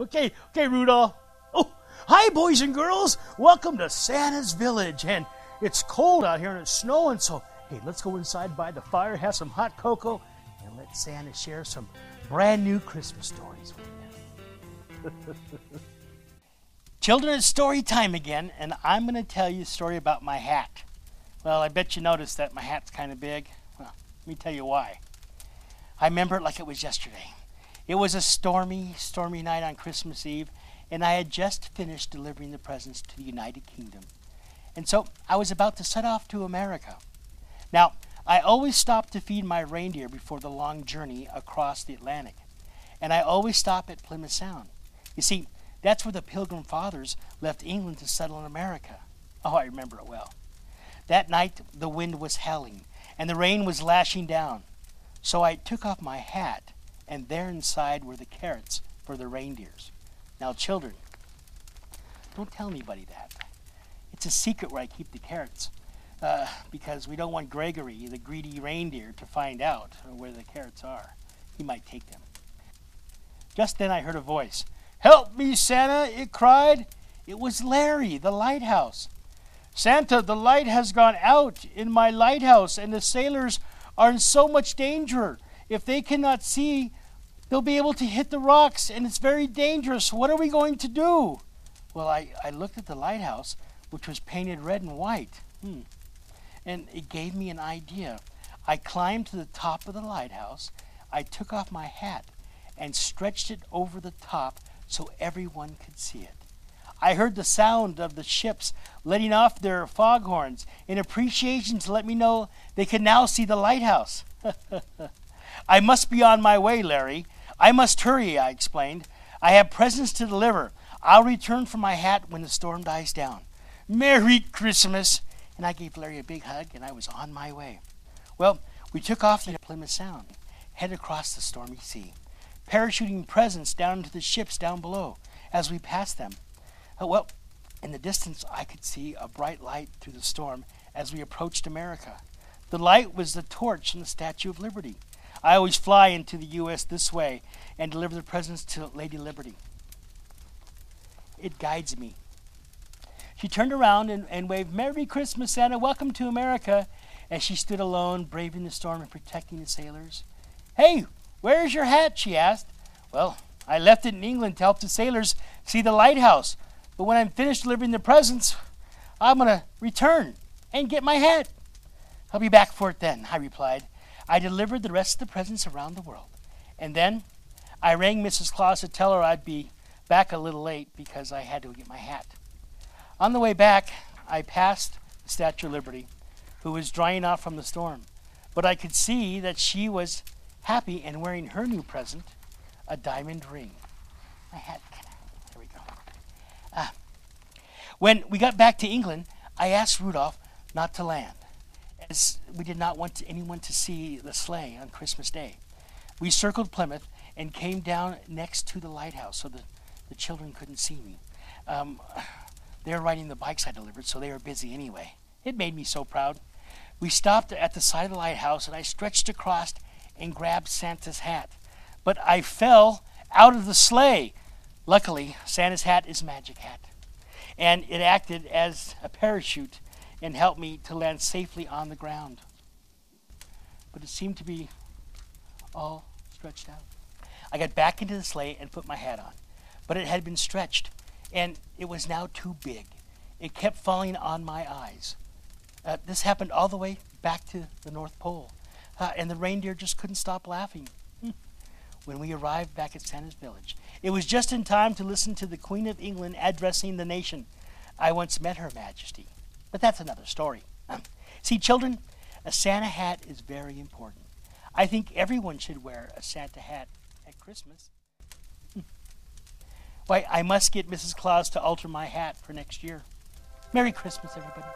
Okay, Rudolph. Oh, hi, boys and girls. Welcome to Santa's Village. And it's cold out here and it's snowing, so hey, let's go inside by the fire, have some hot cocoa, and let Santa share some brand new Christmas stories with you. Children, it's story time again, and I'm going to tell you a story about my hat. Well, I bet you noticed that my hat's kind of big. Well, let me tell you why. I remember it like it was yesterday. It was a stormy night on Christmas Eve, and I had just finished delivering the presents to the United Kingdom. And so I was about to set off to America. Now, I always stop to feed my reindeer before the long journey across the Atlantic. And I always stop at Plymouth Sound. You see, that's where the Pilgrim Fathers left England to settle in America. Oh, I remember it well. That night, the wind was howling, and the rain was lashing down. So I took off my hat, and there inside were the carrots for the reindeers. Now, children, don't tell anybody that. It's a secret where I keep the carrots, because we don't want Gregory, the greedy reindeer, to find out where the carrots are. He might take them. Just then I heard a voice. "Help me, Santa," it cried. It was Larry, the lighthouse. "Santa, the light has gone out in my lighthouse, and the sailors are in so much danger. If they cannot see, they'll be able to hit the rocks, and it's very dangerous. What are we going to do?" Well, I looked at the lighthouse, which was painted red and white, and it gave me an idea. I climbed to the top of the lighthouse. I took off my hat and stretched it over the top so everyone could see it. I heard the sound of the ships letting off their foghorns in appreciation to let me know they could now see the lighthouse. "I must be on my way, Larry. I must hurry," I explained. "I have presents to deliver. I'll return for my hat when the storm dies down. Merry Christmas!" And I gave Larry a big hug, and I was on my way. Well, we took off to Plymouth Sound, headed across the stormy sea, parachuting presents down into the ships down below as we passed them. Well, in the distance, I could see a bright light through the storm as we approached America. The light was the torch in the Statue of Liberty. I always fly into the U.S. this way and deliver the presents to Lady Liberty. It guides me. She turned around and waved, "Merry Christmas, Santa. Welcome to America," as she stood alone, braving the storm and protecting the sailors. "Hey, where's your hat?" she asked. "Well, I left it in England to help the sailors see the lighthouse. But when I'm finished delivering the presents, I'm going to return and get my hat." "I'll be back for it then," I replied. I delivered the rest of the presents around the world. And then I rang Mrs. Claus to tell her I'd be back a little late because I had to get my hat. On the way back, I passed the Statue of Liberty, who was drying off from the storm. But I could see that she was happy and wearing her new present, a diamond ring. My hat. There we go. When we got back to England, I asked Rudolph not to land, as we did not want anyone to see the sleigh on Christmas Day. We circled Plymouth and came down next to the lighthouse so that the children couldn't see me. They were riding the bikes I delivered, so they were busy anyway. It made me so proud. We stopped at the side of the lighthouse, and I stretched across and grabbed Santa's hat. But I fell out of the sleigh. Luckily, Santa's hat is a magic hat, and it acted as a parachute and helped me to land safely on the ground. But it seemed to be all stretched out. I got back into the sleigh and put my hat on, but it had been stretched, and it was now too big. It kept falling on my eyes. This happened all the way back to the North Pole, and the reindeer just couldn't stop laughing. When we arrived back at Santa's Village, it was just in time to listen to the Queen of England addressing the nation. I once met Her Majesty, but that's another story. See, children, a Santa hat is very important. I think everyone should wear a Santa hat at Christmas. Why, I must get Mrs. Claus to alter my hat for next year. Merry Christmas, everybody.